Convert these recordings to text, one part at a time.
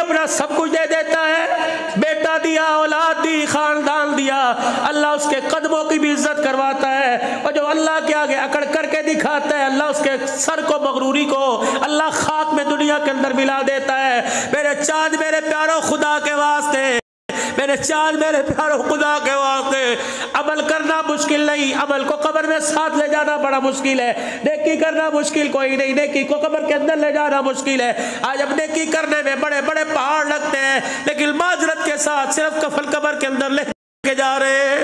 अपना सब कुछ दे देता है, बेटा दिया, औलाद दी, खानदान दिया, अल्लाह उसके कदमों की भी इज्जत करवाता है। और जो अल्लाह के आगे अकड़ करके दिखाता है, अल्लाह उसके सर को, मगरूरी को अल्लाह खाक में दुनिया के अंदर मिला देता है। मेरे चांद मेरे प्यारों खुदा के वास्ते, मेरे चांद मेरे प्यारों खुदा के वास्ते अमल करना मुश्किल नहीं, अमल को कब्र में साथ ले जाना बड़ा मुश्किल है। नेकी करना मुश्किल कोई नहीं, नेकी को कब्र के अंदर ले जाना मुश्किल है। आज अब नेकी करने में बड़े बड़े पहाड़ लगते हैं, लेकिन माजरत के साथ सिर्फ कफन कब्र के अंदर लेके जा रहे हैं।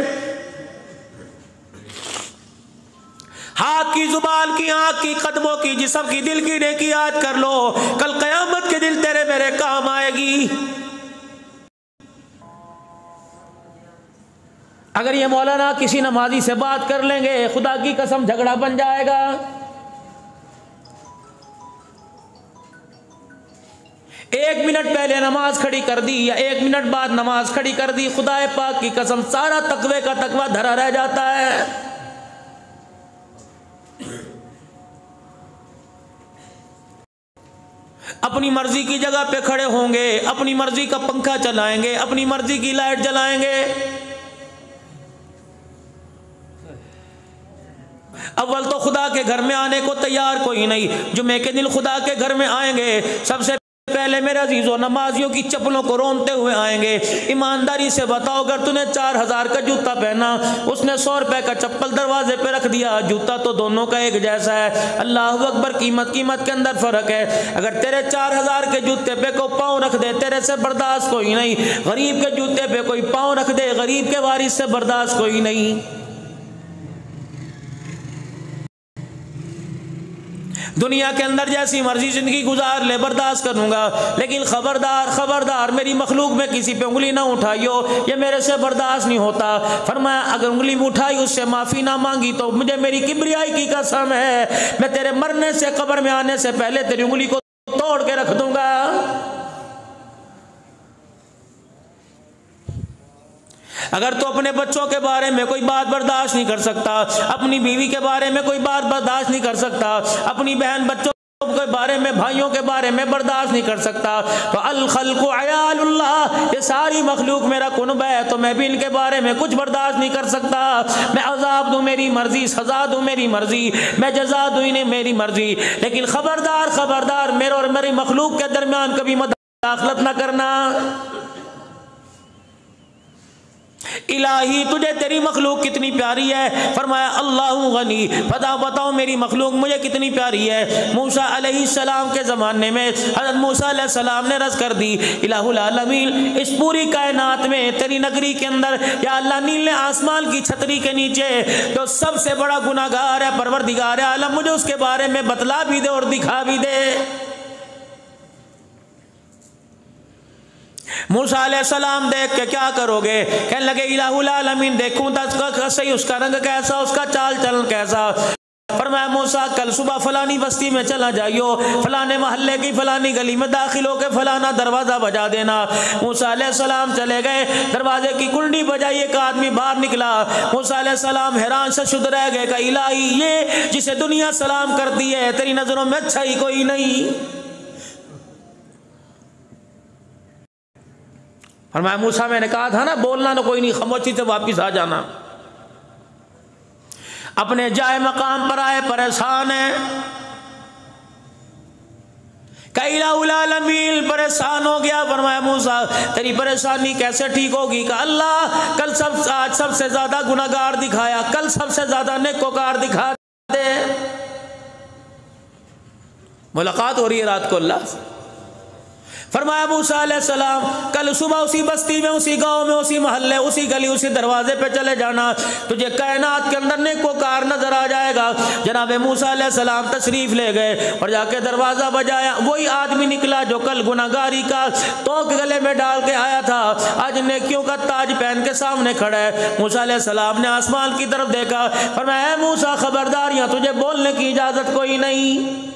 हाथ की, जुबान की, आंख की, कदमों की, जिस्म की, दिल की नेकी याद कर लो, कल कयामत के दिन तेरे मेरे काम आएगी। अगर ये मौलाना किसी नमाजी से बात कर लेंगे, खुदा की कसम झगड़ा बन जाएगा। एक मिनट पहले नमाज खड़ी कर दी या एक मिनट बाद नमाज खड़ी कर दी, खुदा पाक की कसम सारा तकवे का तकवा धरा रह जाता है। अपनी मर्जी की जगह पे खड़े होंगे, अपनी मर्जी का पंखा चलाएंगे, अपनी मर्जी की लाइट जलाएंगे। अव्वल तो खुदा के घर में आने को तैयार कोई नहीं। जुमे के दिन खुदा के घर में आएंगे, सबसे पहले मेरे अजीजों नमाजियों की चप्पलों को रोनते हुए आएंगे। ईमानदारी से बताओ, अगर तूने 4000 का जूता पहना, उसने 100 रुपए का चप्पल दरवाजे पे रख दिया, जूता तो दोनों का एक जैसा है। अल्लाह अकबर, कीमत के अंदर फर्क है। अगर तेरे 4000 के जूते पे को पाँव रख दे, तेरे से बर्दाश्त कोई नहीं। गरीब के जूते पे कोई पाँव रख दे, गरीब के वारिस से बर्दाश्त कोई नहीं। दुनिया के अंदर जैसी मर्जी जिंदगी गुजार ले, बर्दाश्त करूंगा, लेकिन खबरदार खबरदार मेरी मखलूक में किसी पे उंगली ना उठाइयो, ये मेरे से बर्दाश्त नहीं होता। फरमाया अगर उंगली में उठाई, उससे माफी ना मांगी, तो मुझे मेरी किब्रियाई की कसम है, मैं तेरे मरने से, कब्र में आने से पहले तेरी उंगली को तोड़ के रख दूंगा। अगर तो अपने बच्चों के बारे में कोई बात बर्दाश्त नहीं कर सकता, अपनी बीवी के बारे में कोई बात बर्दाश्त नहीं कर सकता, अपनी बहन बच्चों के बारे में, भाइयों के बारे में बर्दाश्त नहीं कर सकता, तो अल खल्क़ु अयालुल्लाह, ये सारी मखलूक मेरा कुनबा है, तो मैं भी इनके बारे में कुछ बर्दाश्त नहीं कर सकता। मैं अजाब दूं मेरी मर्जी, सजा दूं मेरी मर्जी, मैं जजा दूं इन्हें मेरी मर्जी, लेकिन खबरदार खबरदार मेरे और मेरी मखलूक के दरमियान कभी मुदाखलत न करना। इलाही तुझे तेरी मखलूक कितनी प्यारी है। फरमाया अल्लाहु गनी, पता बताओ मेरी मखलूक मुझे कितनी प्यारी है। मूसा अलैहिस्सलाम के ज़माने में हज़रत मूसा अलैहिस्सलाम ने रज़ कर दी, इलाहुल आलमीन, इस पूरी कायनात में तेरी नगरी के अंदर या अल्लाह नीले आसमान की छतरी के नीचे जो सबसे बड़ा गुनाहगार है, परवरदिगार आलम, मुझे उसके बारे में बतला भी दे और दिखा भी दे। मूसा अलैहिस्सलाम देख के क्या करोगे? कहने लगे इलाहुल आलमीन, देखूं तो सही उसका रंग कैसा, उसका चाल चलन कैसा। फरमाया मूसा कल सुबह फलानी बस्ती में चला जाइयो, फलाने मोहल्ले की फलानी गली में दाखिल होकर फलाना दरवाजा बजा देना। मूसा अलैहिस्सलाम चले गए, दरवाजे की कुंडी बजाई, एक आदमी बाहर निकला। मूसा अलैहिस्सलाम हैरान से शुद्ध रह गए, कहा इलाही, ये जिसे दुनिया सलाम करती है, तेरी नजरों में अच्छा ही कोई नहीं। फरमाया मूसा मैंने कहा था ना, बोलना ना कोई नहीं, खामोशी से वापिस आ जाना। अपने जाए मकाम पर आए, परेशान है, इलाहुल आलमीन परेशान हो गया। फरमाया मूसा तेरी परेशानी कैसे ठीक होगी? कहा अल्लाह कल आज सबसे ज्यादा गुनाहगार दिखाया, कल सबसे ज्यादा नेकोकार दिखा दे। मुलाकात हो रही है रात को अल्लाह से। फरमाया मूसा अलैहिस्सलाम कल सुबह उसी बस्ती में, उसी गांव में, उसी मोहल्ले, उसी गली, उसी दरवाजे पे चले जाना, तुझे कायनात के अंदर नेकोकार नजर आ जाएगा। जनाब मूसा अलैहिस्सलाम तशरीफ ले गए और जाके दरवाजा बजाया। वही आदमी निकला जो कल गुनाहगारी का तोक गले में डाल के आया था, आज नेकियों का ताज पहन के सामने खड़ा है। मूसा अलैहिस्सलाम ने आसमान की तरफ देखा, फरमाया मूसा खबरदार, यहां तुझे बोलने की इजाजत कोई नहीं।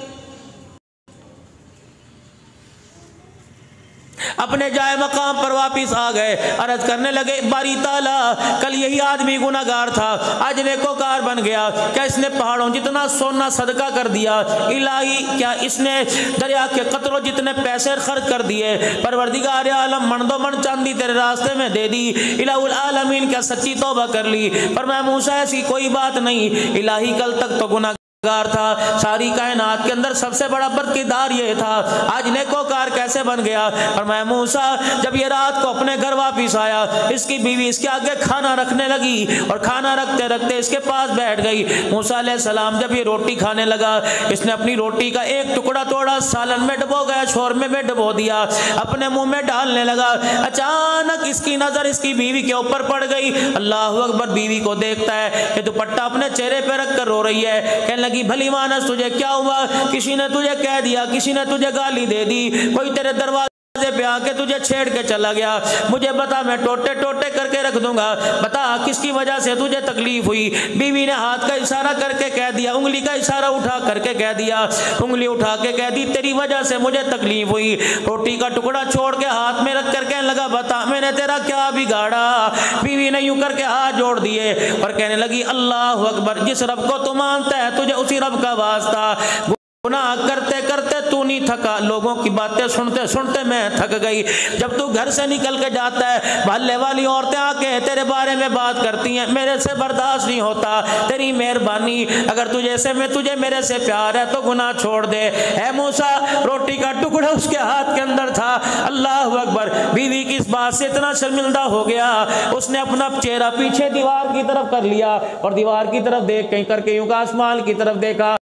अपने जाए मकाम पर वापिस आ गए। अर्ज करने लगे, बारी ताला, कल यही आदमी गुनाहगार था, आज नेकोकार बन गया। क्या इसने पहाड़ों जितना सोना सदका कर दिया? इलाही, क्या इसने दरिया के कतरों जितने पैसे खर्च कर दिए? परवरदिगार आलम, मन दो मन चांदी तेरे रास्ते में दे दी। इलाहुल आलमीन, क्या सच्ची तौबा कर ली? पर मैं मूसा ऐसी कोई बात नहीं, इलाही कल तक तो गुनाह था, सारी कायनात के अंदर सबसे बड़ा बदकिरदार ये था, आज नेकोकार कैसे बन गया? और मैं मूसा जब ये रात को अपने घर वापिस आया, इसकी बीवी इसके आगे खाना रखने लगी और खाना रखते रखते इसके पास बैठ गई। मूसा अलैहिस्सलाम जब ये रोटी खाने लगा, इसने अपनी रोटी का एक टुकड़ा तोड़ा, सालन में डबो गया, शोरमे में डबो दिया, अपने मुंह में डालने लगा। अचानक इसकी नजर इसकी बीवी के ऊपर पड़ गई। अल्लाह अकबर, बीवी को देखता है कि दुपट्टा अपने चेहरे पे रख कर रो रही है। कहने लगी, भली मानस तुझे क्या हुआ? किसी ने तुझे कह दिया, किसी ने तुझे गाली दे दी, कोई तेरे दरवाजे पे आके तुझे छेड़ के चला गया? मुझे बता, मैं टोटे टोटे करके रख दूंगा, बता किसकी वजह से तुझे तकलीफ हुई? बीवी ने हाथ का इशारा करके कह दिया, उंगली का इशारा उठा करके कह दिया, उंगली उठा के कह दी, तेरी वजह से मुझे तकलीफ हुई। रोटी का टुकड़ा छोड़ के हाथ में रख कर कहने लगा, बता मैंने तेरा क्या बिगाड़ा? बीवी ने यूं करके हाथ जोड़ दिए और कहने लगी, अल्लाह अकबर, जिस रब को तू मानता है तुझे उसी रब का वास्ता। गुनाह करते करते तू नहीं थका, लोगों की बातें सुनते सुनते मैं थक गई। जब तू घर से निकल के जाता है, भल्ले वाली औरतें आके तेरे बारे में बात करती हैं, मेरे से बर्दाश्त नहीं होता। तेरी मेहरबानी, अगर तुझे मेरे से प्यार है तो गुनाह छोड़ दे। है मूसा, रोटी का टुकड़ा उसके हाथ के अंदर था। अल्लाह अकबर, बीवी की इस बात से इतना शर्मिंदा हो गया, उसने अपना चेहरा पीछे दीवार की तरफ कर लिया और दीवार की तरफ देख कहीं करके यूं आसमान की तरफ देखा।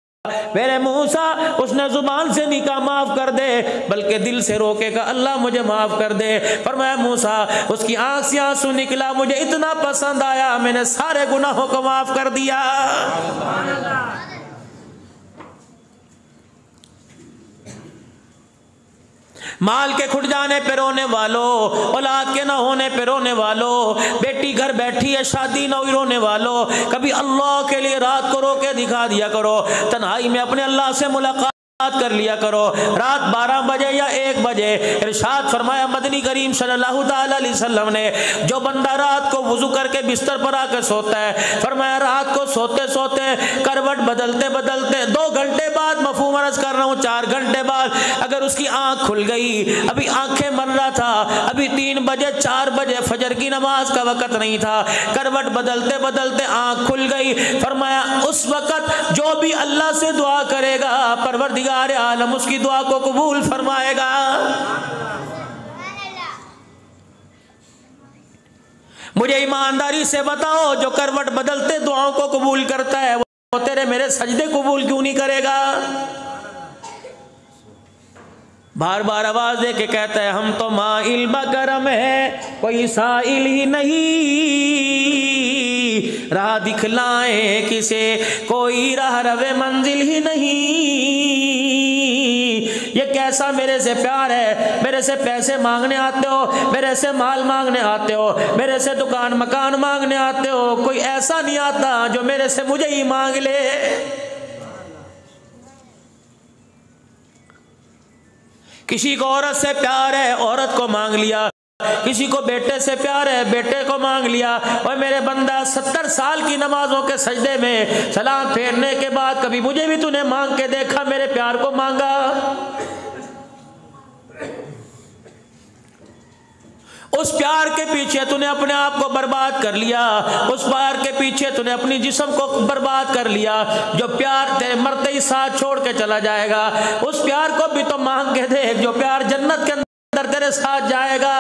मेरे मूसा, उसने जुबान से नहीं कहा माफ कर दे, बल्कि दिल से रोकेगा, अल्लाह मुझे माफ कर दे। पर मैं मूसा, उसकी आंख से आंसू निकला, मुझे इतना पसंद आया, मैंने सारे गुनाहों को माफ कर दिया। माल के खुट जाने पे रोने वालों, औलाद के ना होने पे रोने वालों, बेटी घर बैठी है शादी न हुई रोने वालों, कभी अल्लाह के लिए रात को रो के दिखा दिया करो, तन्हाई में अपने अल्लाह से मुलाकात कर लिया करो। रात 12 बजे या 1 बजे इरशाद फरमाया मदनी करीम सल्लल्लाहु ताला अलैहि वसल्लम ने, जो बंदा रात को वुजू करके बिस्तर पर आकर सोता है, फरमाया रात को सोते सोते करवट बदलते बदलते 2 घंटे बाद, मफहूम अर्ज कर रहा हूँ 4 घंटे बाद, अगर उसकी आंख खुल गई, अभी आंखें मन रहा था, अभी 3 बजे 4 बजे फजर की नमाज का वक़्त नहीं था, करवट बदलते बदलते आंख खुल गई, फरमाया उस वक़्त जो भी अल्लाह से दुआ करेगा, परवरदिगार आलम उसकी दुआ को कबूल फरमाएगा। मुझे ईमानदारी से बताओ, जो करवट बदलते दुआओं को कबूल करता है, वो तेरे मेरे सजदे कबूल क्यों नहीं करेगा? बार बार आवाज दे के कहता है, हम तो माइल बकरम है, कोई साइल ही नहीं, राह दिखलाए किसे, कोई राह रवे मंजिल ही नहीं। ये कैसा मेरे से प्यार है? मेरे से पैसे मांगने आते हो, मेरे से माल मांगने आते हो, मेरे से दुकान मकान मांगने आते हो, कोई ऐसा नहीं आता जो मेरे से मुझे ही मांग ले। किसी को औरत से प्यार है, औरत को मांग लिया, किसी को बेटे से प्यार है, बेटे को मांग लिया। और मेरे बंदा 70 साल की नमाजों के सजदे में सलाम फेरने के बाद कभी मुझे भी तूने मांग के देखा, मेरे प्यार को मांगा? उस प्यार के पीछे तूने अपने आप को बर्बाद कर लिया, उस प्यार के पीछे तूने अपनी जिस्म को बर्बाद कर लिया। जो प्यार तेरे मरते ही साथ छोड़ के चला जाएगा, उस प्यार को भी तो मांग के देख, जो प्यार जन्नत के अंदर तेरे साथ जाएगा।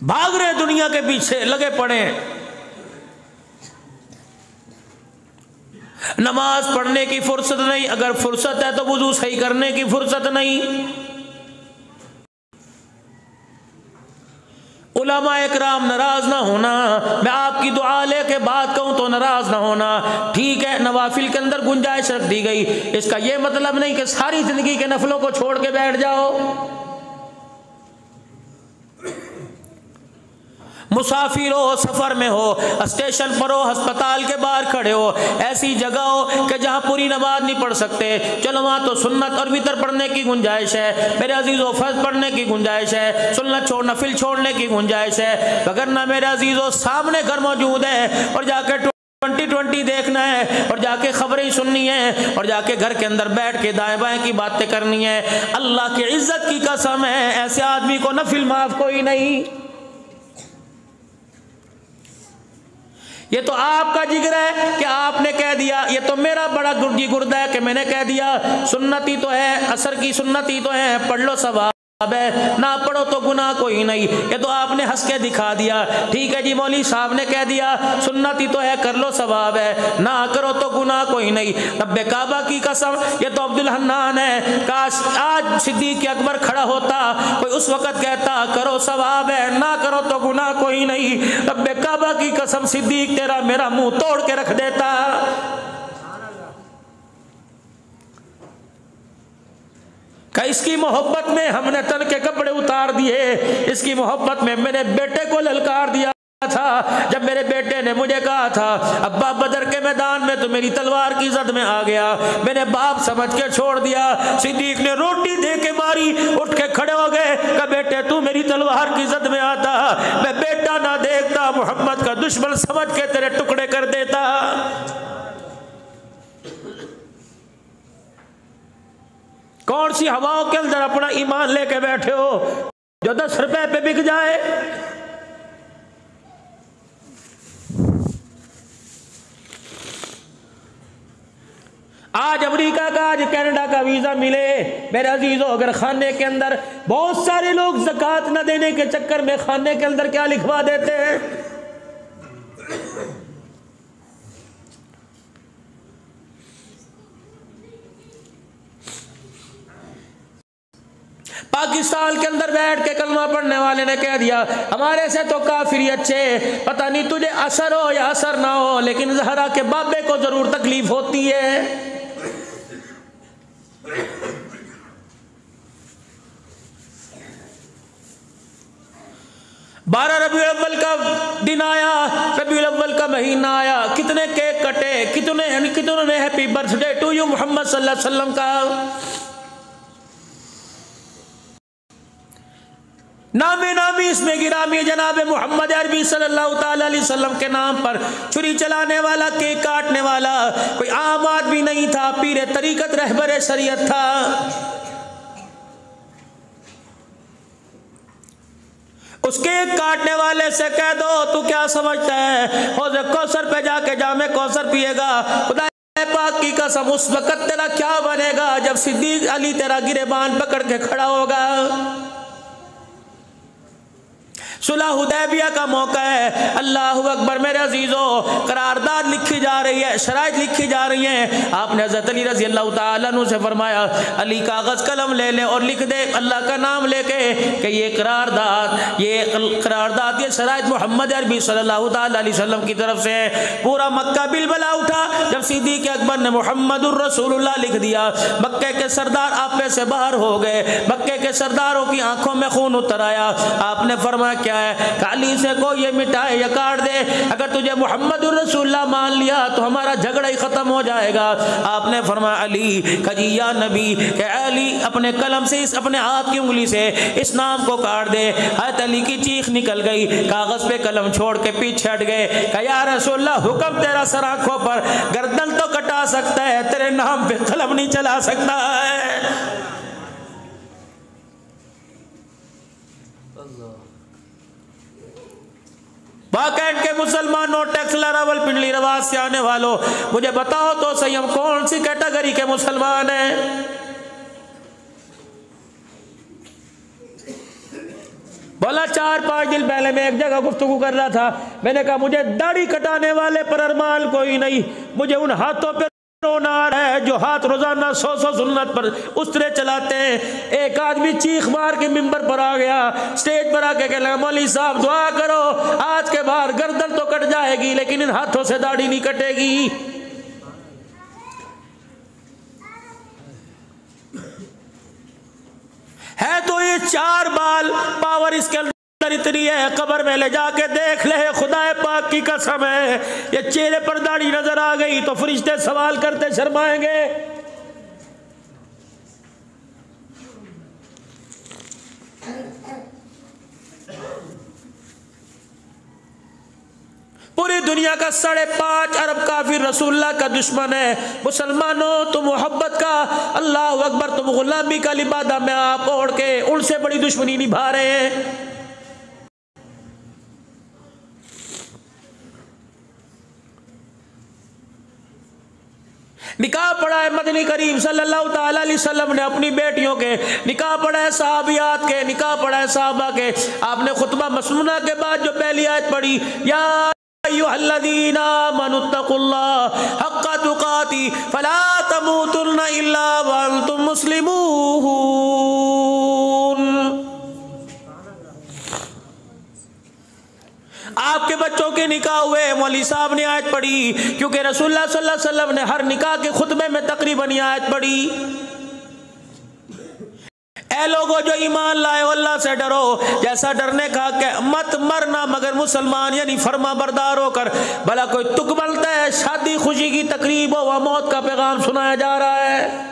भाग रहे दुनिया के पीछे लगे पड़े, नमाज पढ़ने की फुर्सत नहीं, अगर फुर्सत है तो वुजू सही करने की फुर्सत नहीं। उलमा इकराम नाराज ना होना, मैं आपकी दुआ लेके बात कहूं तो नाराज ना होना, ठीक है नवाफिल के अंदर गुंजाइश रख दी गई, इसका यह मतलब नहीं कि सारी जिंदगी के नफलों को छोड़ के बैठ जाओ। मुसाफिर हो, सफर में हो, स्टेशन पर हो, अस्पताल के बाहर खड़े हो, ऐसी जगह हो कि जहां पूरी नमाज नहीं पढ़ सकते, चलो वहां तो सुन्नत और वितर पढ़ने की गुंजाइश है, मेरे अजीजों फर्ज पढ़ने की गुंजाइश है, सुन्नत छोड़ नफिल छोड़ने की गुंजाइश है। अगर ना मेरे अजीजों सामने घर मौजूद है और जाके 2020 देखना है और जाके खबरें सुननी है और जाके घर के अंदर बैठ के दाएं बाएं की बातें करनी है, अल्लाह की इज्जत की कसम है ऐसे आदमी को नफिल माफ कोई नहीं। ये तो आपका जिक्र है कि आपने कह दिया, ये तो मेरा बड़ा गुर्जी गुर्दा है कि मैंने कह दिया सुन्नती तो है, असर की सुन्नती तो है, पढ़ लो सवाब है, ना पढ़ो तो गुनाह कोई नहीं। ये तो आपने हंस के दिखा दिया। ठीक है जी, मौली साहब ने कह दिया सुन्नती तो है, कर लो सवाब है, ना करो तो गुनाह कोई नहीं। रब्बे काबा की कसम, ये तो अब्दुल हन्नान है, काश आज सिद्दीक अकबर खड़ा होता, कोई उस वक्त कहता करो सवाब है, ना करो तो गुनाह कोई नहीं। रब्बे काबा की कसम सिद्दीक तेरा मेरा मुंह तोड़ के रख देता। का इसकी मोहब्बत में हमने तन के कपड़े उतार दिए, इसकी मोहब्बत में मेरे बेटे को ललकार दिया था। जब मेरे बेटे ने मुझे कहा था अब्बा बदर के मैदान में तो मेरी तलवार की जद में आ गया, मैंने बाप समझ के छोड़ दिया। सिद्दीक ने रोटी दे के मारी, उठ के खड़े हो गए, कहा बेटे तू मेरी तलवार की जद में आता, मैं बेटा ना देखता, मोहम्मद का दुश्मन समझ के तेरे टुकड़े कर देता। कौन सी हवाओं के अंदर अपना ईमान लेके बैठे हो जो 10 रुपए पे बिक जाए। आज अमेरिका का, आज कनाडा का वीजा मिले मेरे अजीजों, अगर खाने के अंदर बहुत सारे लोग ज़कात न देने के चक्कर में खाने के अंदर क्या लिखवा देते हैं, पाकिस्तान के अंदर बैठ के कलमा पढ़ने वाले ने कह दिया हमारे से तो काफिर अच्छे, पता नहीं तुझे असर हो या असर ना हो, लेकिन जहरा के बाबे को जरूर तकलीफ होती है। 12 रबीउल अव्वल का दिन आया, रबीउल अव्वल का महीना आया, कितने केक कटे, कितनों ने happy birthday to you Mohammad सल्लल्लाहु अलैहि वसल्लम का नामे नामी इसमें गिरामी जनाब मोहम्मद अरबी सल्लल्लाहु ताला अलैहि वसल्लम के नाम पर छुरी चलाने वाला, केक काटने वाला कोई आम आदमी नहीं था, पीरे तरीकत रहबरे शरीयत था। उस केक काटने वाले से कह दो तू क्या समझता है हौज़ कौसर पे जाके जामे कौसर पिएगा, खुदा पाक की कसम उस वक्त तेरा क्या बनेगा जब सिद्दीक अली तेरा गिरेबान पकड़ के खड़ा होगा। सुलह हुदैबिया का मौका है, अल्लाह अकबर मेरे अजीजों, करारदाद लिखी जा रही है, शराइत लिखी जा रही हैं। आपने हज़रत अली रज़ी अल्लाह तआला अन्हु से फरमाया अली कागज़ कलम ले ले और लिख दे अल्लाह का नाम लेके कि ये करारदाद ये शराइत मोहम्मद अरबी सल्लल्लाहु तआला अलैहि वसल्लम की तरफ से है। पूरा मक्का बिलबला उठा जब सिद्दीक़ अकबर ने मुहम्मदुर रसूलुल्लाह लिख दिया। मक्के के सरदार आप में से बाहर हो गए, मक्के के सरदारों की आंखों में खून उतर आया। आपने फरमाया है काली से को ये मिटाए या काट दे, अगर तुझे मोहम्मद रसूलुल्लाह मान लिया तो हमारा झगड़ा ही खत्म हो जाएगा। आपने फरमाया अली कजी या नबी के अली अपने कलम से अपने हाथ की उंगली से इस नाम को काट दे। हज़रत अली की चीख निकल गई, कागज पे कलम छोड़ के पीछे हट गए। कहा या रसूलुल्लाह हुक्म तेरा सर आंखों पर, गर्दन तो कटा सकता है, तेरे नाम पे कलम नहीं चला सकता है। बाकायद के मुसलमानों, टैक्स रावल पिंडली रवाज से आने वालों, मुझे बताओ तो सही हम कौन सी कैटेगरी के मुसलमान हैं। बोला 4-5 दिन पहले मैं एक जगह गुफ्तगू कर रहा था, मैंने कहा मुझे दाढ़ी कटाने वाले पर अरमान कोई नहीं, मुझे उन हाथों पे रोना आ रहा है जो हाथ रोजाना 100 सुन्नत पर उस तरह चलाते हैं। एक आदमी चीख मार के मिंबर पर आ गया, स्टेज पर आके कहला मौलवी साहब दुआ करो, आज के बाद गर्दन तो कट जाएगी लेकिन इन हाथों से दाढ़ी नहीं कटेगी। है तो ये 4 बाल पावर इसके अंदर उम्र इतनी है, कब्र में ले जाके देख ले, खुदाए पाक की कसम है, ये चेहरे पर दाढ़ी नजर आ गई तो फरिश्ते सवाल करते शर्माएंगे। पूरी दुनिया का 5.5 अरब काफिर रसूलुल्लाह का दुश्मन है। मुसलमानों, तुम मोहब्बत का, अल्लाह अकबर, तुम गुलामी का लिबादा में आप ओढ़ के उनसे बड़ी दुश्मनी निभा रहे हैं। निकाह पढ़ा है मदनी करीम सल्लल्लाहु ताला अलैहि वसल्लम ने अपनी बेटियों के, निकाह पढ़ा है सहाबियात के, निकाह पढ़ा है सहाबा के। आपने खुतबा मसनूना के बाद जो पहली आयत पढ़ी, या अय्युहल्लज़ीना आमनुत्तकुल्लाह हक्का तुकाती फला तमूतुन्ना इल्ला व अंतुम मुस्लिमून। आपके बच्चों के निकाह हुए, मौलवी साहब ने आयत पढ़ी, क्योंकि रसूलुल्लाह सल्लल्लाहु अलैहि वसल्लम ने हर निकाह के खुतबे में तकरीबन ये आयत पढ़ी, ऐ लोगों जो ईमान लाए अल्लाह से डरो, जैसा डरने का कि मत मरना मगर मुसलमान, यानी फर्मा बरदार होकर। भला कोई तुक बनता है, शादी खुशी की तकरीब हो, वह मौत का पैगाम सुनाया जा रहा है।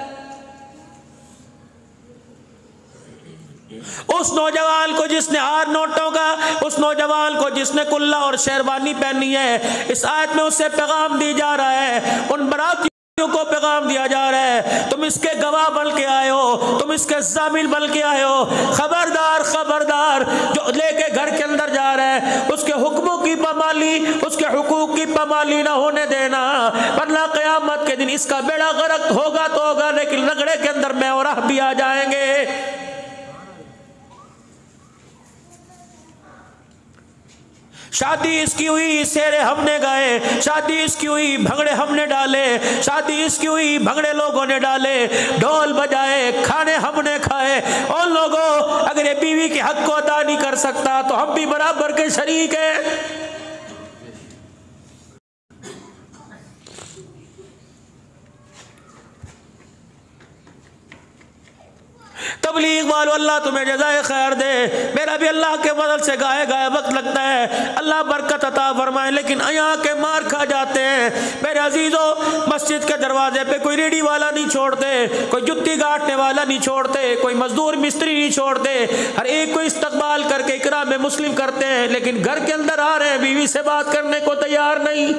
उस नौजवान को जिसने 8 नोटों का, उस नौजवान को जिसने कुल्ला और शेरवानी पहनी है, इस आयत में उससे पैगाम दी जा रहा है, उन बरातियों को पैगाम दिया जा रहा है, तुम इसके गवाह बन के आए हो, तुम इसके जामिन बन के आए हो। खबरदार खबरदार, जो लेके घर के अंदर जा रहा है उसके हुक्मों की पामाली, उसके हुकूक की पामाली ना होने देना, वरना क़यामत के दिन इसका बेड़ा गर्क होगा तो होगा, लेकिन रगड़े के अंदर मैं और आप भी आ जाएंगे। शादी इसकी हुई, शेरे हमने गाए, शादी इसकी हुई, भंगड़े हमने डाले, शादी इसकी हुई, भंगड़े लोगों ने डाले, ढोल बजाए, खाने हमने खाए। और लोगों, अगर ये बीवी के हक को अदा नहीं कर सकता तो हम भी बराबर के शरीक हैं। तबलीग वालों, अल्लाह तुम्हें जज़ाए खैर दे। मेरा भी अल्लाह के फज़ल से गाए गाए वक्त लगता है, अल्लाह बरकत अता फरमाए, लेकिन यहाँ के मार खा जाते हैं। मेरे अजीज़ों, मस्जिद के दरवाजे पे कोई रेडी वाला नहीं छोड़ते, कोई जुत्ती गांठने वाला नहीं छोड़ते, कोई मजदूर मिस्त्री नहीं छोड़ते, हर एक को इस्तकबाल करके इकराम मुस्लिम करते हैं, लेकिन घर के अंदर आ रहे हैं, बीवी से बात करने को तैयार नहीं।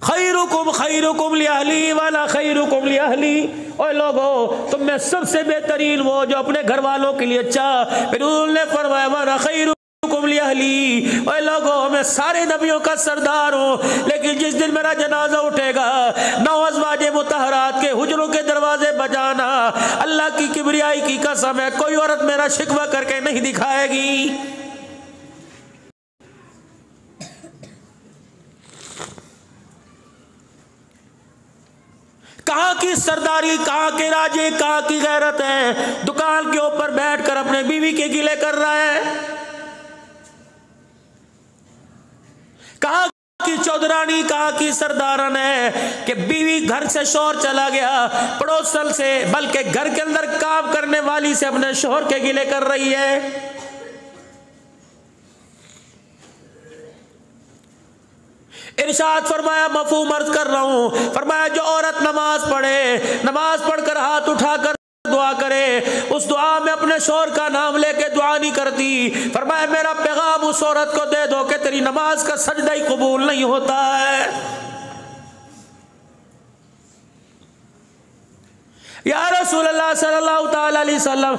खैरुकुम लिअहली वाला खैरुकुम लिअहली। ओए लोगों, तुम में सबसे बेहतरीन वो जो अपने घर वालों के लिए अच्छा। फिर उन्होंने फरमाया वाला खैरुकुम लिअहली। ओए लोगों, मैं सारे नबियों का सरदार हूँ, लेकिन जिस दिन मेरा जनाजा उठेगा, 9 अज़वाजे मुतहरात के हुजरों के दरवाजे बजाना, अल्लाह की किबरियाई की कसम है, कोई औरत मेरा शिकवा करके नहीं दिखाएगी। कहाँ की सरदारी, कहाँ के राजे, कहाँ की गैरत है। दुकान के ऊपर बैठकर अपने बीवी के गिले कर रहा है। कहाँ की चौधरानी, कहाँ की सरदारन है कि बीवी घर से शोहर चला गया, पड़ोसन से, बल्कि घर के अंदर काम करने वाली से अपने शोहर के गिले कर रही है। इरशाद फरमाया, मफहूम अर्ज कर रहा हूं, फरमाया जो औरत नमाज पढ़े, नमाज पढ़कर हाथ उठाकर दुआ करे, उस दुआ में अपने शोहर का नाम लेके दुआ नहीं करती, फरमाया मेरा पैगाम उस औरत को दे दो कि तेरी नमाज का सजदा ही कबूल नहीं होता है। या रसूल अल्लाह सल्लल्लाहु ताला अलैहि वसल्लम,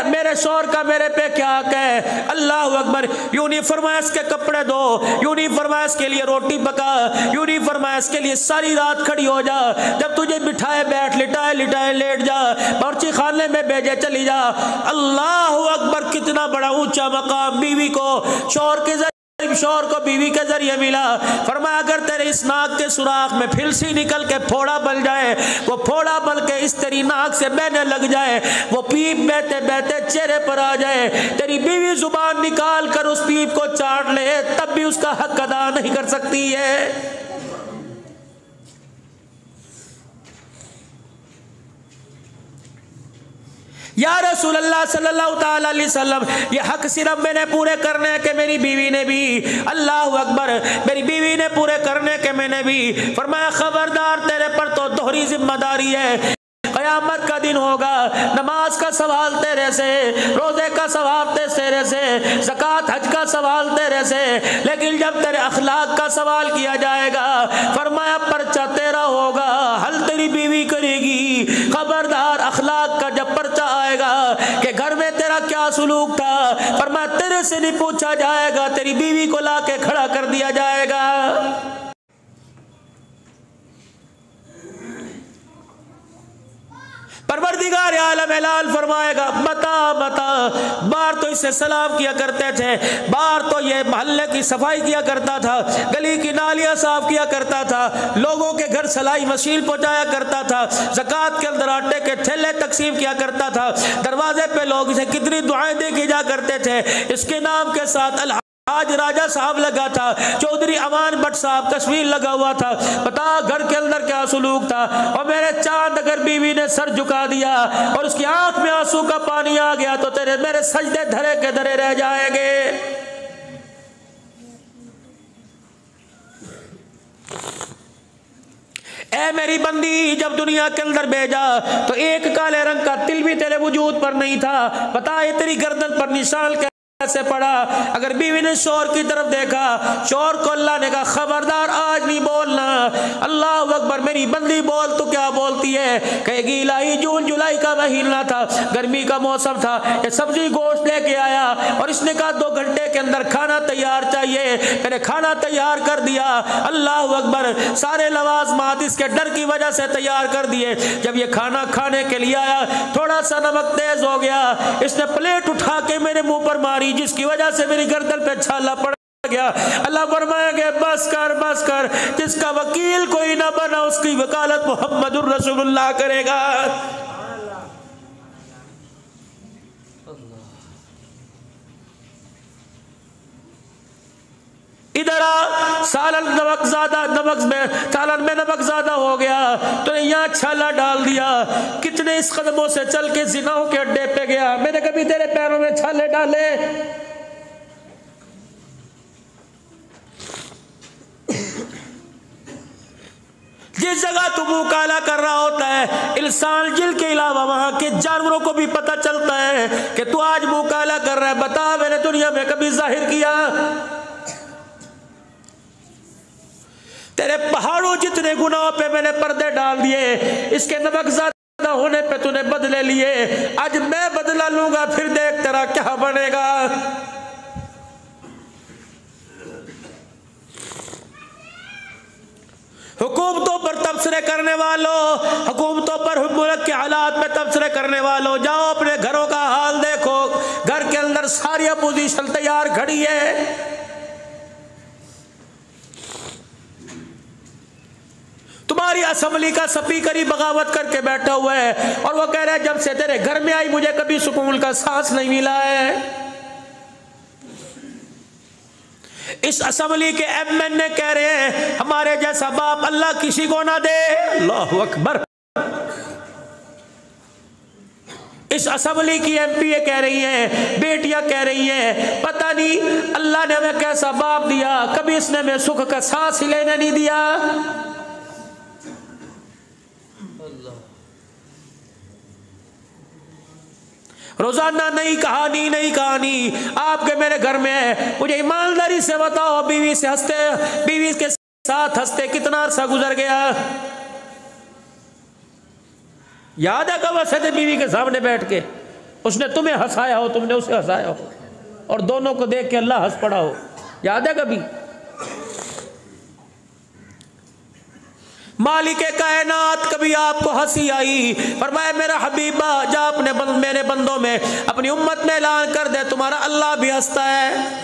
मेरे शौहर का मेरे पे क्या हक है? अल्लाह अकबर। यूं नहीं फरमाया इसके कपड़े दो, यूं नहीं फरमाया इसके लिए रोटी पका, यूं नहीं फरमाया इसके लिए सारी रात खड़ी हो जा, जब तुझे बिठाए बैठ, लिटाए लिटाए लेट जा, पर्ची खाने में भेजे चली जा। अल्लाह अकबर, कितना बड़ा ऊंचा मकाम बीवी को शौहर को बीवी के जरिए मिला। फरमाया अगर तेरे इस नाक के सुराख में फिलसी निकल के फोड़ा बन जाए, वो फोड़ा बन के इस तेरी नाक से बहने लग जाए, वो पीप बहते बहते चेहरे पर आ जाए, तेरी बीवी जुबान निकाल कर उस पीप को चाट ले, तब भी उसका हक अदा नहीं कर सकती है। या रसूल अल्लाह सल्लल्लाहु ताला अलैहि वसल्लम, ये हक सिर्फ मैंने पूरे करने के, मेरी बीवी ने भी। अल्लाह अकबर, मेरी बीवी ने पूरे करने के, मैंने भी। फरमाया खबरदार, तेरे पर तो दोहरी जिम्मेदारी है। क़यामत का दिन होगा, नमाज का सवाल तेरे से, रोजे का सवाल तेरे से, ज़कात हज का सवाल तेरे से, लेकिन जब तेरे अखलाक का सवाल किया जाएगा, फरमाया पर्चा तेरा होगा, हल तेरी बीवी करेगी। खबरदार, अखलाक का जब पर्चा आएगा कि घर में तेरा क्या सुलूक था, फरमाया तेरे से नहीं पूछा जाएगा, तेरी बीवी को ला के खड़ा कर दिया जाएगा। परवरदिगार आलम ऐलान फरमाएगा, बता बता, बाहर तो इससे सलाम किया करते थे, बाहर तो ये मोहल्ले की सफाई किया करता था, गली की नालियां साफ किया करता था, लोगों के घर सलाई मशीन पहुंचाया करता था, ज़कात के अंदर आटे के थैले तकसीम किया करता था, दरवाजे पे लोग इसे कितनी दुआएं दे के जा करते थे। इसके नाम के साथ आज राजा साहब लगा था, चौधरी अमान भट्ट साहब तस्वीर लगा हुआ था। बता घर के अंदर क्या सुलूक था। और मेरे चांद अगर बीवी ने सर झुका दिया और उसकी आंख में आंसू का पानी आ गया तो तेरे मेरे सजदे धरे के धरे रह जाएंगे। ऐ मेरी बंदी, जब दुनिया के अंदर भेजा तो एक काले रंग का तिल भी तेरे वजूद पर नहीं था। बता ये तेरी गर्दन पर निशान से पड़ा। अगर बीवी ने शौहर की तरफ देखा, शौहर को अल्लाह ने कहा खबरदार आज नहीं बोलना। अल्लाह अकबर, मेरी बंदी बोल, तो क्या बोलती है? कहेगी इलाही जून जुलाई का महीना था, गर्मी का मौसम था, ये सब्जी गोश्त लेके आया और इसने कहा 2 घंटे के अंदर खाना तैयार चाहिए, मैंने खाना तैयार कर दिया। अल्लाह अकबर, सारे लवाज़मात इसके डर की वजह से तैयार कर दिए। जब ये खाना खाने के लिए आया, थोड़ा सा नमक तेज हो गया, इसने प्लेट उठा के मेरे मुंह पर मारी, जिसकी वजह से मेरी गर्दन पे छाला पड़ गया। अल्लाह फरमाएंगे बस कर, बस कर, जिसका वकील कोई ना बना उसकी वकालत मुहम्मदुर रसूलुल्लाह करेगा। इधर आ, सालन नमक ज्यादा, सालन में नमक ज्यादा हो गया तो यहाँ छाला डाल दिया। कितने इस कदमों से चल के जिनाओं के अड्डे पे गया, मैंने कभी तेरे पैरों में छाले डाले? जिस जगह तू मुंह काला कर रहा होता है, इंसान जिल के अलावा वहां के जानवरों को भी पता चलता है कि तू आज मुंह काला कर रहा है। बता मैंने दुनिया में कभी जाहिर किया? तेरे पहाड़ों जितने गुनाहों पे मैंने पर्दे डाल दिए, इसके नमक ज्यादा होने पे तूने बदले लिए, आज मैं बदला लूंगा, फिर देख तेरा क्या बनेगा। हुकूमतों पर तबसरे करने वालों, हुकूमतों पर मुल्क के हालात में तबसरे करने वालों, जाओ अपने घरों का हाल देखो। घर के अंदर सारी अपोजिशन तैयार खड़ी है। तुम्हारी असेंबली का स्पीकर ही बगावत करके बैठा हुआ है और वो कह रहा है जब से तेरे घर में आई मुझे कभी सुकून का सांस नहीं मिला है। इस असेंबली के एमएनए कह रहे हैं हमारे जैसा बाप अल्लाह किसी को ना दे। अल्लाहु अकबर। इस असेंबली की एमपीए कह रही हैं, बेटियां कह रही हैं पता नहीं अल्लाह ने हमें कैसा बाप दिया, कभी इसने हमें सुख का सांस ही लेने नहीं दिया। रोजाना नई कहानी, नई कहानी आपके मेरे घर में है। मुझे ईमानदारी से बताओ, बीवी से हंसते, बीवी के साथ हंसते कितना अरसा गुजर गया? याद है कब हंसे थे बीवी के सामने बैठ के? उसने तुम्हें हंसाया हो, तुमने उसे हंसाया हो, और दोनों को देख के अल्लाह हंस पड़ा हो। याद है कभी? मालिके कायनात कभी आपको हंसी आई? फरमाया मेरा हबीबा जा अपने मेरे बंदों में, अपनी उम्मत में ऐलान कर दे तुम्हारा अल्लाह भी हंसता है।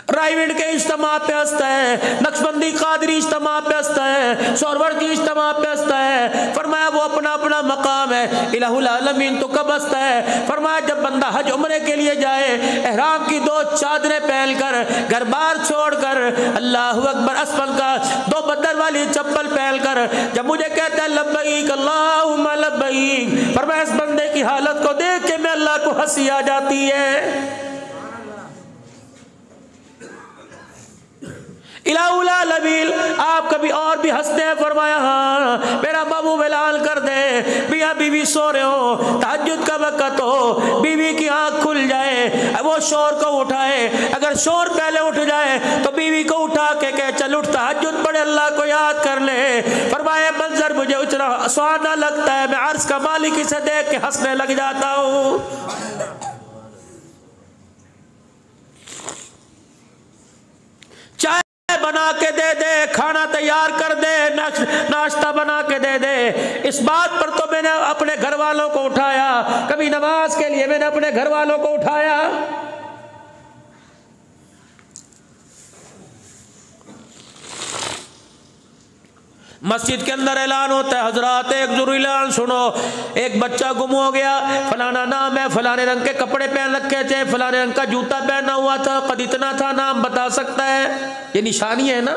राइविड के इज्तिमा पे हंसता है, नक्शबंदी कादरी इज्तिमा पे हंसता है, सोहरवर्दी इज्तिमा पे हंसता है। फरमाया वो अपना अपना मकाम है। इलाहुल आलमीन तो कब हंसता है? फरमाया जब बंदा हज उम्रे के लिए जाए, एहराम की 2 चादरें पहनकर, घर बार छोड़कर, अल्लाहु अकबर असफल का 2 बदर वाली चप्पल पहनकर जब मुझे कहता है लब्बैक अल्लाहुम्मा लब्बैक, फरमाया इस बंदे की हालत को देख के मैं अल्लाह को हंसी आ जाती है। इलाउला लबील, आप कभी और भी हंसते हैं? फरमाया हाँ, मेरा महबूब ऐलान कर दे, मियां बीवी सो रहे हो, तहज्जुद का वक्त हो, बीवी की आंख खुल जाए, वो शोर को उठाए, अगर शोर पहले उठ जाए तो बीवी को उठा के कहे चल उठ तहज्जुद पढ़े, अल्लाह को याद कर ले। फरमाया मंजर मुझे उतना सुहाना लगता है, मैं अर्श का मालिक इसे देख के हंसने लग जाता हूँ। चाय बना के दे दे, खाना तैयार कर दे, नाश्ता बना के दे दे, इस बात पर तो मैंने अपने घर वालों को उठाया। कभी नमाज के लिए मैंने अपने घर वालों को उठाया। मस्जिद के अंदर ऐलान होता है, हजरात एक जरूरी ऐलान सुनो, एक बच्चा गुम हो गया, फलाना नाम है, फलाने रंग के कपड़े पहन रखे थे, फलाने रंग का जूता पहना हुआ था, कद इतना था, नाम बता सकता है? ये निशानी है ना।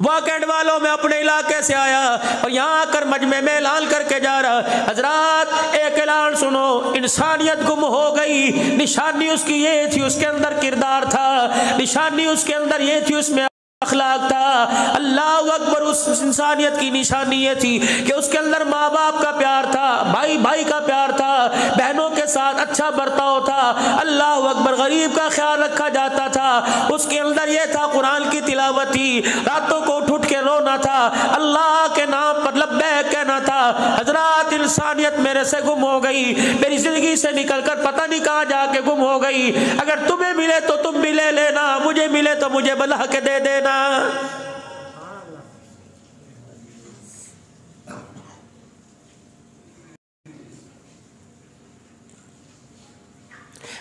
वाकैंड वालों में अपने इलाके से आया और यहाँ आकर मजमे में ऐलान करके जा रहा, हजरात एक ऐलान सुनो, इंसानियत गुम हो गई। निशानी उसकी ये थी, उसके अंदर किरदार था, निशानी उसके अंदर ये थी, उसमें अखलाक था। अल्लाह अकबर, उस इंसानियत की निशानी ये थी कि उसके अंदर माँ बाप का प्यार था, भाई भाई का प्यार था, बहनों के साथ अच्छा बर्ताव था, अल्लाह अकबर, गरीब का ख्याल रखा जाता था। उसके अंदर ये था, कुरान की तिलावत थी, रातों को उठ उठ के रोना था, अल्लाह के नाम पर लब्बैक कहना था। हजरात इंसानियत मेरे से गुम हो गई, मेरी जिंदगी से निकल कर पता नहीं कहाँ जाके गुम हो गई। अगर तुम्हें मिले तो तुम भी ले लेना, मुझे मिले तो मुझे बुला के दे देना।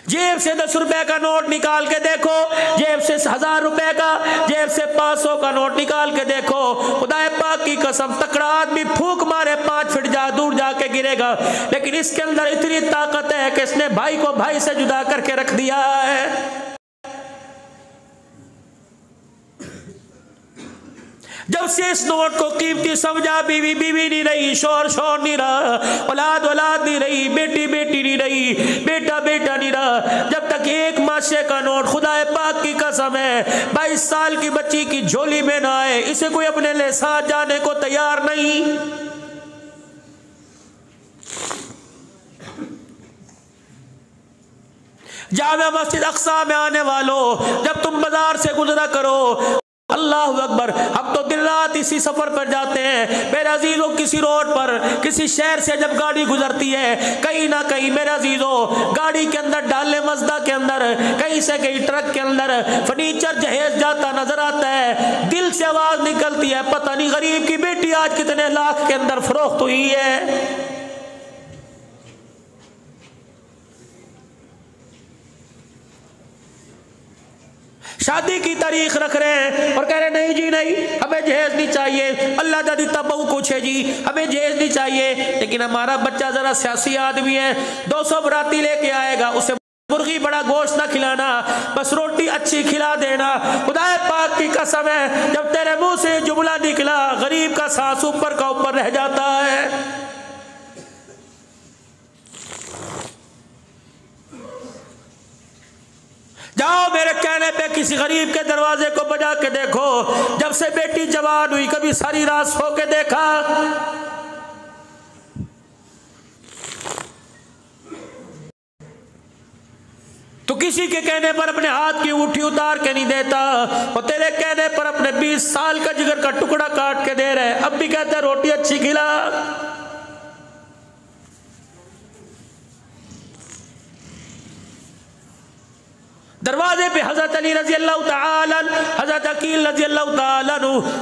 जेब से 10 रुपए का नोट निकाल के देखो, जेब से 1000 रुपए का, जेब से 500 का नोट निकाल के देखो, खुदा पाक की कसम तकड़ा आदमी फूंक मारे 5 फीट दूर जाके गिरेगा, लेकिन इसके अंदर इतनी ताकत है कि इसने भाई को भाई से जुदा करके रख दिया है। जब से इस नोट को कीमती समझा, बीवी बीवी नहीं रही, शोर शोर नहीं रहा, औलाद औलाद नहीं रही, बेटी बेटी नहीं रही, बेटा बेटा नहीं रहा। जब तक 1 माशे का नोट, खुदा पाक की कसम है, 22 साल की बच्ची की झोली में ना आए, इसे कोई अपने लिए साथ जाने को तैयार नहीं। जामिया मस्जिद अक्सा में आने वालों, जब तुम बाजार से गुजरा करो, अल्लाह अकबर, हम तो दिन रात इसी सफर पर जाते हैं मेरे अजीजों। किसी रोड पर, किसी शहर से जब गाड़ी गुजरती है, कहीं ना कहीं मेरे अजीजों गाड़ी के अंदर डाले मजदा के अंदर, कहीं से कहीं ट्रक के अंदर फर्नीचर जहेज जाता नजर आता है। दिल से आवाज निकलती है, पता नहीं गरीब की बेटी आज कितने लाख के अंदर फरोख्त हुई है। शादी की तारीख रख रहे हैं और कह रहे नहीं जी नहीं, हमें जहेज नहीं चाहिए, अल्लाह दा दिता बहु कुछ है जी, हमें जहेज नहीं चाहिए। लेकिन हमारा बच्चा जरा सियासी आदमी है, 200 बराती लेके आएगा, उसे मुर्गी बड़ा गोश्त ना खिलाना, बस रोटी अच्छी खिला देना। खुदा पाक की कसम है, जब तेरे मुंह से जुमला निकला, गरीब का सांस ऊपर का ऊपर रह जाता है। जाओ मेरे कहने पे किसी गरीब के दरवाजे को बजा के देखो, जब से बेटी जवान हुई कभी सारी रात सो के देखा? तो किसी के कहने पर अपने हाथ की अंगूठी उतार के नहीं देता, और तेरे कहने पर अपने 20 साल का जिगर का टुकड़ा काट के दे रहे, अब भी कहते रोटी अच्छी खिला। दरवाजे पे हजरत अली रजी अल्लाह ताला, हजरत अकील रजी अल्लाह ताला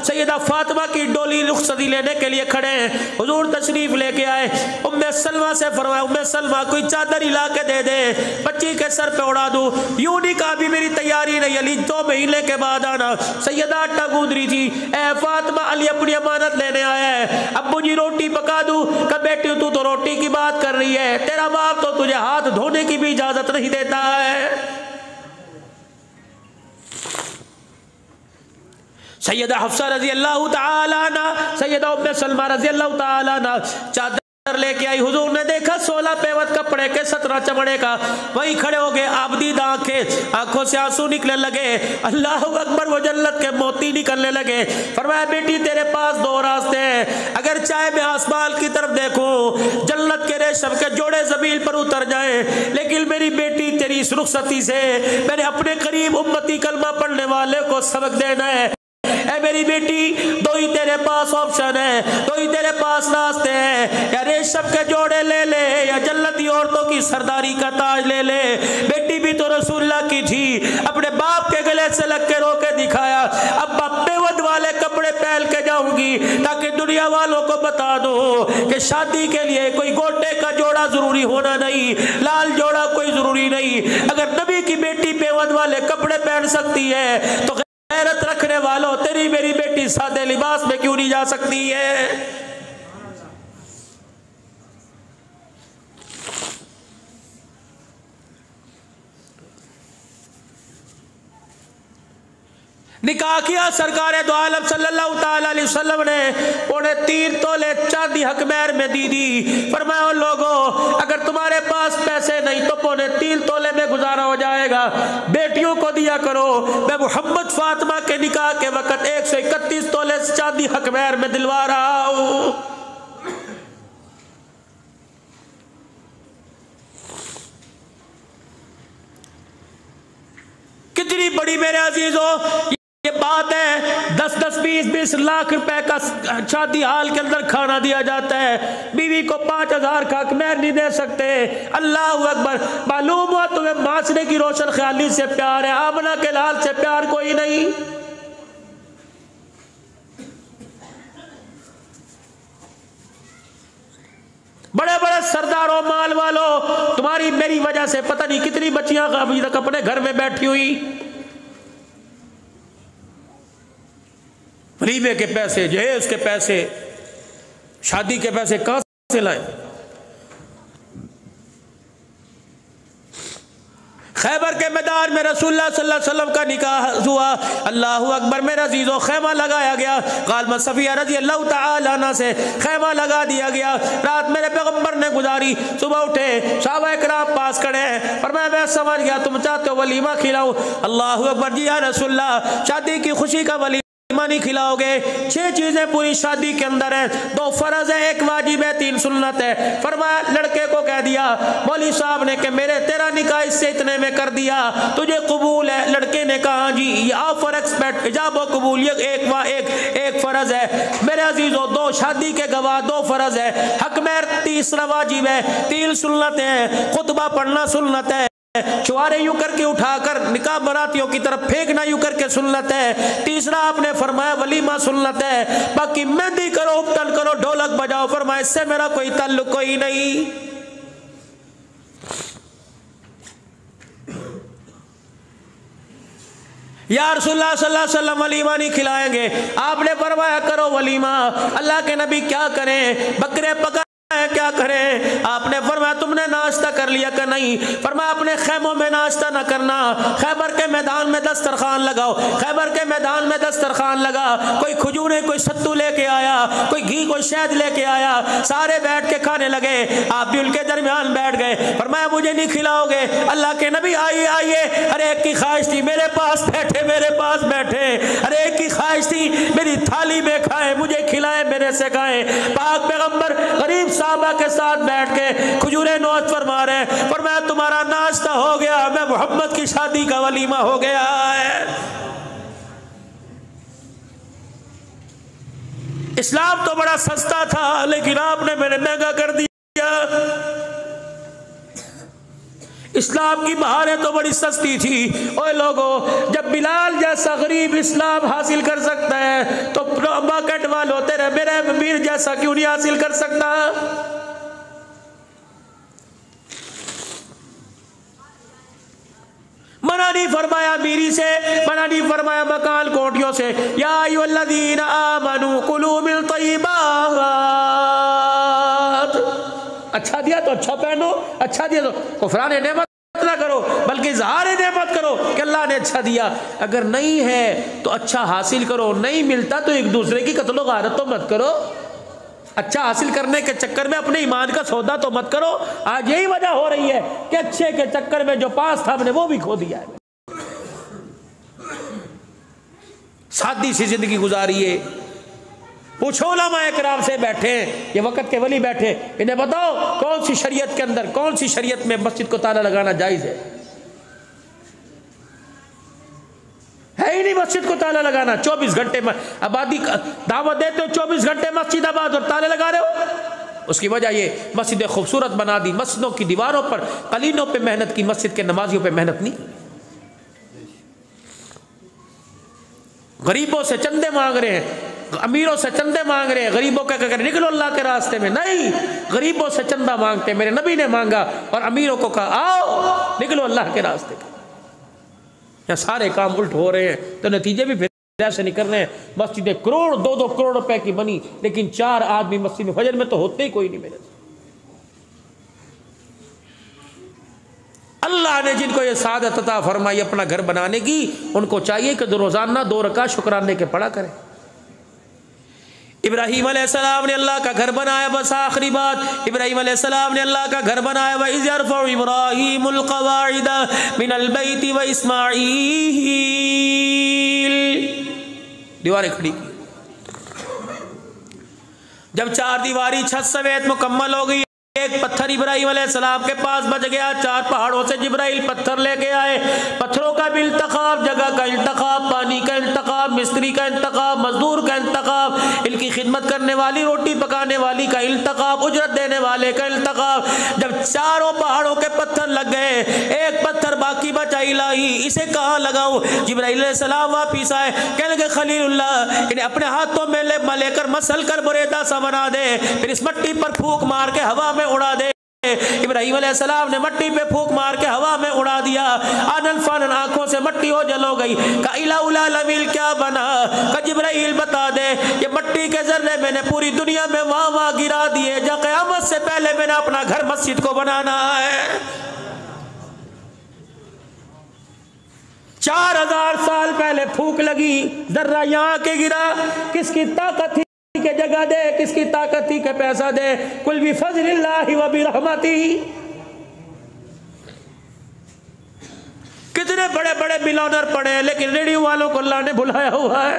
सैयदा फातिमा की डोली रुखसती लेने के लिए खड़े हैं। हुजूर तशरीफ लेके आए। उम्मे सलमा से फरमाया, उम्मे सलमा कोई चादर हिला के दे दे, बच्ची के सर पे उड़ा दूं। यूं नहीं कहा भी मेरी तैयारी नहीं अली 2 महीने के बाद आना। सैयदा आटा गूंद रही थी, ए फातिमा अली अपनी अमानत लेने आया है, अब्बू जी रोटी पका दूं? कब बेटी तू तो रोटी की बात कर रही है, तेरा बाप तो तुझे हाथ धोने की भी इजाजत नहीं देता है। सैयदा हफ्सा रजी अल्लाह ताला अन्हा, सैयदा उम्मे सलमा रजी अल्लाह ताला अन्हा चादर लेके आई। हुजूर ने देखा 16 पेवत कपड़े के 17 चमड़े का, वही खड़े हो गए आबदीद आंखों से आंसू निकलने लगे। अल्लाह अकबर, वो जन्नत के मोती निकलने लगे। फरमाया बेटी तेरे पास 2 रास्ते हैं, अगर चाहे मैं आसमान की तरफ देखूं जन्नत के रेशम के जोड़े जमीन पर उतर जाए, लेकिन मेरी बेटी तेरी इस रुखसती से मैंने अपने करीब उम्मती कलमा पढ़ने वाले को सबक देना है। ऐ मेरी बेटी 2 ही तेरे पास ऑप्शन है, 2 ही तेरे पास रास्ते हैं, या रेशम के जोड़े ले ले या जन्नती औरतों की सरदारी का ताज ले ले। बेटी भी तो रसूलुल्लाह की थी, अपने बाप के गले से लग के रो के दिखाया। अब बेवद वाले कपड़े पहन के जाऊंगी ताकि दुनिया वालों को बता दो कि शादी के लिए कोई गोटे का जोड़ा जरूरी होना नहीं, लाल जोड़ा कोई जरूरी नहीं। अगर नबी की बेटी बेवद वाले कपड़े पहन सकती है तो गैरत रखने वालों तेरी मेरी बेटी सादे लिबास में क्यों नहीं जा सकती है? निकाह किया सरकार दो आलम सल्लल्लाहु ताला अलैहि वसल्लम ने 3.25 तोले चांदी हक महर में दी दी। फरमाया लोगों अगर तुम्हारे पास पैसे नहीं तो 3.25 तोले में गुजारा हो जाएगा, बेटियों को दिया करो। मैं मोहम्मद फातिमा के निकाह के वक्त 131 तोले चांदी हक महर में दिलवा रहा हूं। कितनी बड़ी मेरे अजीजों ये बात है। 10-10, 20-20 लाख रुपए का शादी हाल के अंदर खाना दिया जाता है, बीवी को 5000 का महर नहीं दे सकते। अल्लाह अकबर। मालूम हुआ तुम्हें माशरे की रोशन ख्याली से प्यार है, आमना के लाल से प्यार कोई नहीं। बड़े बड़े सरदारों माल वालों, तुम्हारी मेरी वजह से पता नहीं कितनी बच्चियां अभी तक अपने घर में बैठी हुई। वलीमे के पैसे, जहेज के पैसे, शादी के पैसे कहां से लाए? खैबर के मैदान में रसूलुल्लाह सल्लल्लाहु अलैहि वसल्लम का निकाह हुआ। अल्लाह अकबर। मेरे अजीजों खैमा लगाया गया, गालमा सफिया रजी अल्लाह तआला अन्हा से खैमा लगा दिया गया। रात मेरे पैगंबर ने गुजारी, सुबह उठे सहाबा किराम पास खड़े हैं, पर मैं समझ गया तुम चाहते हो वलीमा खिलाऊं। अल्लाह अकबर। जी या रसूलुल्लाह, शादी की खुशी का वलीमा नहीं खिलाओगे? 6 चीजें पूरी शादी के अंदर है, 2 फर्ज है, 1 वाजिब है, 3 सुन्नत है। फरमाया लड़के को कह दिया मौली साहब ने कि मेरे तेरा निकाह इससे इतने में कर दिया, तुझे कबूल है? लड़के ने कहा जी, ये ऑफर एक्सपेक्ट इजाब व कबूल ये एक फर्ज है। मेरे अजीजों 2 शादी के गवाह, 2 फर्ज है, हक महर 3 वाजिब है, 3 सुन्नत है, खुतबा पढ़ना सुन्नत है, चुआरे यूं करके उठाकर निकाह बरातियों की तरफ फेंकना यूं करके सुन्नत है, तीसरा आपने फरमाया वलीमा सुन्नत है। बाकी मेहंदी करो, उपटन करो, ढोलक बजाओ, फरमाया इससे मेरा कोई ताल्लुक कोई नहीं। या रसूलुल्लाह सल्लल्लाहु अलैहि वसल्लम वलीमा नहीं खिलाएंगे। आपने फरमाया करो वलीमा। अल्लाह के नबी क्या करें? बकरे पका क्या करें? आपने फरमाया तुमने नाश्ता कर लिया कि नहीं? फरमाया अपने खेमों में नाश्ता ना करना, खैबर के मैदान में दस्तरखान लगाओ। खैबर के मैदान में दस्तरखान लगा, कोई खजूरें कोई सत्तू लेके आया, कोई घी कोई शहद लेके आया, सारे बैठ के खाने लगे। आप भी उनके दरमियान बैठ गए। फरमाया मुझे नहीं खिलाओगे? अल्लाह के नबी आइए आइए। अरे एक की ख्वाहिश थी मेरे पास बैठे, मेरे पास बैठे। अरे एक की ख्वाहिश थी मेरी थाली में खाए, मुझे खिलाए, मेरे से खाए। पाक पैगंबर गरीब साहबा के साथ बैठ के खजूरें नोच फरमा रहे, फरमाया तुम्हारा नाश्ता हो गया, मैं मोहम्मद की शादी का वलीमा हो गया है। इस्लाम तो बड़ा सस्ता था, लेकिन आपने मेरे महंगा कर दिया। इस्लाम की बहारें तो बड़ी सस्ती थी। ओए लोगों, जब बिलाल जैसा गरीब इस्लाम हासिल कर सकता है तो बकेट वालों तेरे मेरे अमीर जैसा क्यों नहीं हासिल कर सकता? मना नहीं फरमाया मीरी से, मना नहीं फरमाया मकान कोटियों से। या अय्युहल्लज़ीना आमनू कुलू मिन तय्यिबात, अच्छा दिया तो अच्छा पहनो, अच्छा दिया तो कुफरान नेमत ना करो, बल्कि इज़हार नेमत करो कि अल्लाह ने अच्छा दिया। अगर नहीं है तो अच्छा हासिल करो, नहीं मिलता तो एक दूसरे की कत्लो गारत तो मत करो। अच्छा हासिल करने के चक्कर में अपने ईमान का सौदा तो मत करो। आज यही वजह हो रही है कि अच्छे के चक्कर में जो पास था हमने वो भी खो दिया है। सादी सी जिंदगी गुजारिए। पूछो उलमाए किराम से, बैठे ये वक्त के वली बैठे, इन्हें बताओ कौन सी शरीयत के अंदर, कौन सी शरीयत में मस्जिद को ताला लगाना जायज़ है ही नहीं मस्जिद को ताला लगाना। 24 घंटे में आबादी दावत देते हो, 24 घंटे मस्जिद आबाद और ताले लगा रहे हो। उसकी वजह ये मस्जिद खूबसूरत बना दी, मस्जिदों की दीवारों पर कलीनों पे मेहनत की, मस्जिद के नमाजियों पे मेहनत नहीं। गरीबों से चंदे मांग रहे हैं, अमीरों से चंदे मांग रहे हैं, गरीबों का कहकर निकलो अल्लाह के रास्ते में। नहीं, गरीबों से चंदा मांगते, मेरे नबी ने मांगा और अमीरों को कहा आओ निकलो अल्लाह के रास्ते में। यहाँ सारे काम उल्ट हो रहे हैं तो नतीजे भी फिर ऐसे नहीं कर रहे हैं। मस्जिदें करोड़ 2-2 करोड़ रुपए की बनी, लेकिन 4 आदमी मस्जिद में फजर में तो होते ही कोई नहीं। मेरे अल्लाह ने जिनको ये सादत अता फरमाई अपना घर बनाने की, उनको चाहिए कि रोजाना 2 रकात शुक्राने के पढ़ा करें। इब्राहीम अलैहिस्सलाम ने अल्लाह का घर बनाया। बस आखिरी बात, इब्राहीम अलैहिस्सलाम ने अल्लाह का घर बनाया। व इज़ यरफ़उ इब्राहीमुल क़वाइद मिनल बैति व इस्माईल, दीवारें खड़ी की। जब 4 दीवारी छत समेत मुकम्मल हो गई, एक पत्थर इब्राहीम अलैहिस्सलाम के पास बच गया। 4 पहाड़ों से जिब्राइल पत्थर लेके आए। पत्थरों का भी इंतखाब, जगह का इंतखाब, पानी का इंतखाब, मिस्त्री का इंतखाब, मजदूर का इंतखाब, इनकी खिदमत करने वाली, रोटी पकाने वाली का इंतखाब, उजरत देने वाले का इंतखाब। जब चारों पहाड़ों के पत्थर लग गए, एक पत्थर बाकी बचा, इलाही इसे कहाँ लगाऊं? जिब्राइल अलैहिस्सलाम वापिस आए, कहने लगे खलीलुल्लाह, इन्हें अपने हाथों में लेकर मसल कर बुरेदा सा बना दे, फिर इस मट्टी पर फूंक मार के हवा में उड़ा दे। इब्राहीम अलैहिस्सलाम ने मट्टी पे फूंक मार के हवा में उड़ा दिया। आनन फानन आंखों से मट्टी हो जल हो गई। का इलाउला लमील क्या बना? का जिब्राइल बता दे, ये मट्टी के जर्रे मैंने पूरी दुनिया में वहां गिरा दिए, जब क़यामत से पहले मैंने अपना घर मस्जिद को बनाना है। 4000 साल पहले फूंक लगी, जर्रा यहाँ के गिरा, किसकी ताकत थी के जगह दे, किसकी ताकत थी के पैसा दे? कुल भी फज़लिल्लाहि व बिरहमतिही। कितने बड़े बड़े मिलियनर पड़े, लेकिन रेडियो वालों को अल्लाह ने बुलाया हुआ है।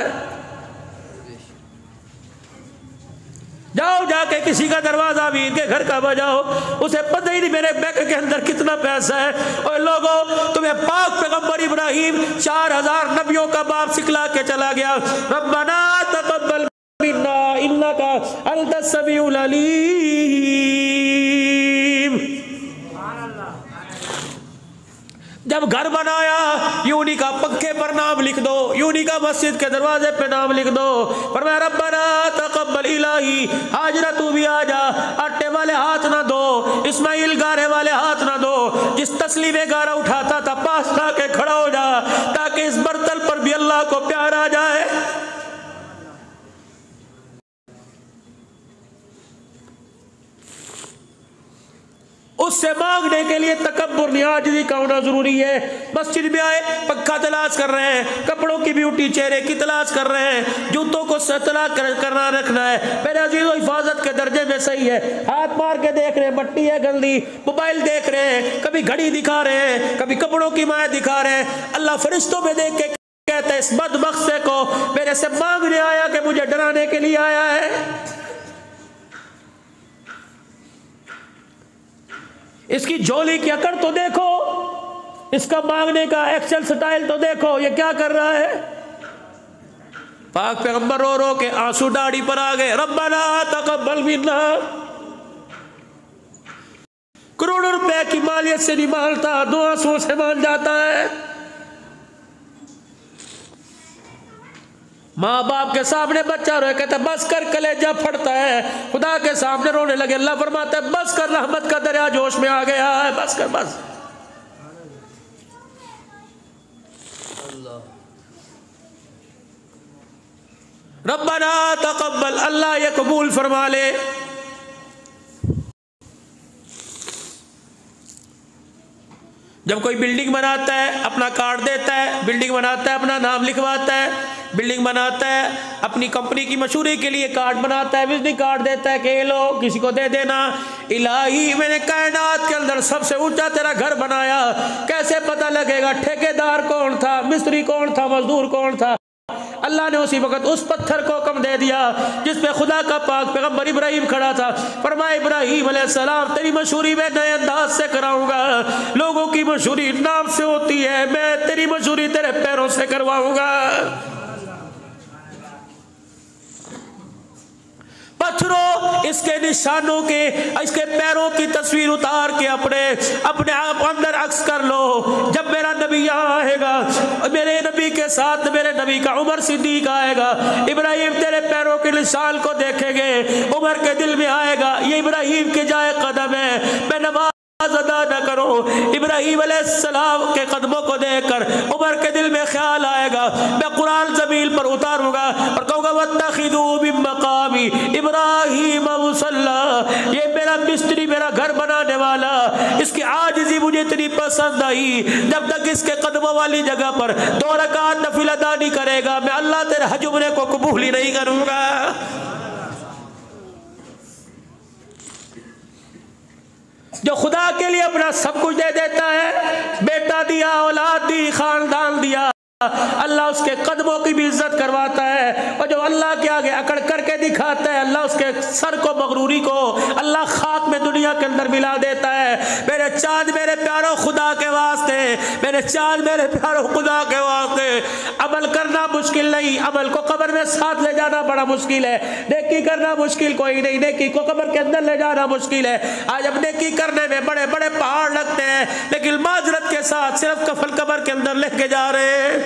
जाओ जाके किसी का दरवाजा वीर के घर का बजाओ, उसे पता ही नहीं मेरे बैंक के अंदर कितना पैसा है। और लोगों, तुम्हें पाक पैगंबर इब्राहीम 4000 नबियों का बाप सिखला के चला गया। रब्बना तक़ब्बल मिन्ना इन्नका अंतस समीउल अलीम। जब घर बनाया, यूनी का पंखे पर नाम लिख दो, यूनी का मस्जिद के दरवाजे पे नाम लिख दो। फरमाया रब्बना तक़ब्बल इलाही, हाजरा तू भी आ जा, आटे वाले हाथ ना दो, इस्माइल गारे वाले हाथ ना दो। जिस तसली में गारा उठाता था पास लाके खड़ा हो जा, ताकि इस बर्तन पर भी अल्लाह को प्यार आ जाए। उससे मांगने के लिए तकब्बुर नियाज़ी का होना जरूरी है। मस्जिद में आए, पक्का तलाश कर रहे हैं, कपड़ों की ब्यूटी चेहरे की तलाश कर रहे हैं, जूतों को सतला करना रखना है, मेरे अजीज़ों हिफाजत के दर्जे में सही है। हाथ मार के देख रहे हैं, मट्टी है गंदी, मोबाइल देख रहे हैं, कभी घड़ी दिखा रहे हैं, कभी कपड़ों की माया दिखा रहे हैं। अल्लाह फरिश्तों में देख के कहता है इस बदबख्त को मेरे से मांगने आया कि मुझे डराने के लिए आया है। इसकी झोली की अकड़ तो देखो, इसका मांगने का एक्शन स्टाइल तो देखो, ये क्या कर रहा है। पाक पैगंबर रो रो के आंसू दाढ़ी पर आ गए। रब्बना तक़ब्बल मिन्ना, करोड़ों रुपए की मालियत से नहीं मानता, 2 आंसुओं से मान जाता है। माँ बाप के सामने बच्चा रोए, कहता बस कर, कलेजा फटता है। खुदा के सामने रोने लगे, अल्लाह फरमाता है बस कर, रहमत का दरिया जोश में आ गया है, बस कर बस। रब्बना तकब्बल, अल्लाह ये कबूल फरमा ले। जब कोई बिल्डिंग बनाता है अपना कार्ड देता है, बिल्डिंग बनाता है अपना नाम लिखवाता है, बिल्डिंग बनाता है अपनी कंपनी की मशहूरी के लिए कार्ड बनाता है, विजिटिंग कार्ड देता है कि ये लो किसी को दे देना। इलाही मैंने कायनात के अंदर सबसे ऊंचा तेरा घर बनाया, कैसे पता लगेगा ठेकेदार कौन था, मिस्त्री कौन था, मजदूर कौन था? अल्लाह ने उसी वक्त उस पत्थर को हुक्म दे दिया जिस पे खुदा का पाक पैगंबर इब्राहिम खड़ा था। फरमाया इब्राहिम अलैहिस्सलाम तेरी मशहूरी मैं नए अंदाज से कराऊंगा। लोगों की मशहूरी नाम से होती है, मैं तेरी मशहूरी तेरे पैरों से करवाऊंगा। पत्थरों इसके निशानों के, इसके पैरों की तस्वीर उतार के अपने आप अंदर अक्स कर लो। जब मेरा नबी यहाँ आएगा, मेरे नबी के साथ मेरे नबी का उमर सिद्दीक आएगा, इब्राहिम तेरे पैरों के निशान को देखेंगे, उमर के दिल में आएगा ये इब्राहिम के जाए कदम है, मैं नमाज अदा न करो। इब्राहिम अलैहिस्सलाम के कदमों को देखकर उमर के दिल में ख्याल आएगा, मैं कुरान जमीन पर उतारूंगा और कहूंगा वत्तखिदू मिन मकामी इब्राहिम मुसल्ला, ये मेरा मिस्त्री, मेरा घर बनाने वाला, इसकी आजिज़ी मुझे इतनी पसंद आई, जब तक इसके कदमों वाली जगह पर 2 रकात नफिल अदा नहीं करेगा मैं अल्लाह तेरे हज उम्रे को कबूल ही नहीं करूंगा। जो खुदा के लिए अपना सब कुछ दे देता है, बेटा दिया, औलाद दी, खानदान दिया, अल्लाह उसके कदमों की भी इज्जत करवाता है। और जो अल्लाह के आगे अकड़ करके दिखाता है, अल्लाह उसके सर को, मगरूरी को अल्लाह खाक में दुनिया के अंदर मिला देता है। मेरे चाँद मेरे प्यारों खुदा के वास्ते, मेरे चाँद मेरे प्यारों खुदा के वास्ते अमल करना मुश्किल नहीं, अमल को कब्र में साथ ले जाना बड़ा मुश्किल है। नेकी करना मुश्किल कोई नहीं, नेकी को कब्र के अंदर ले जाना मुश्किल है। आज अब नेकी करने में बड़े बड़े पहाड़ लगते हैं, लेकिन माजरत के साथ सिर्फ कफन कब्र के अंदर लेके जा रहे हैं।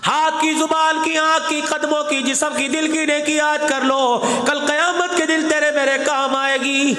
हाथ की, जुबान की, आंख की, कदमों की, जिस्म की, दिल की नेकी याद कर लो, कल कयामत के दिन तेरे मेरे काम आएगी।